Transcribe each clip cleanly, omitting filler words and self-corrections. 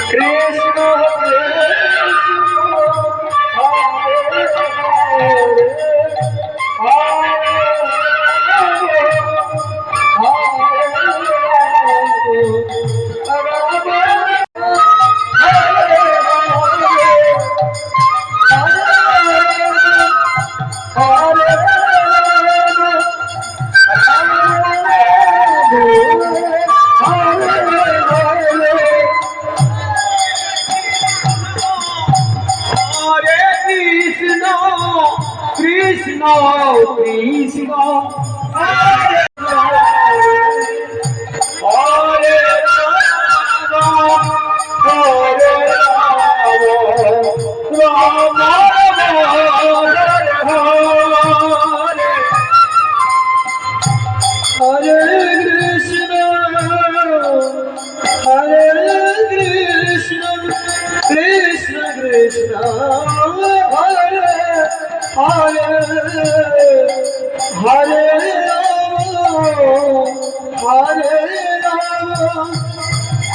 Krishna Krishna, Krishna, Hare Hare Rama, Hare Rama, Rama Hare Krishna, Krishna Krishna, Hare Hare Hare Rama,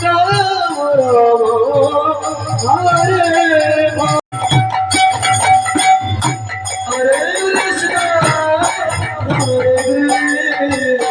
Rama Rama, Hare Hare Krishna, Hare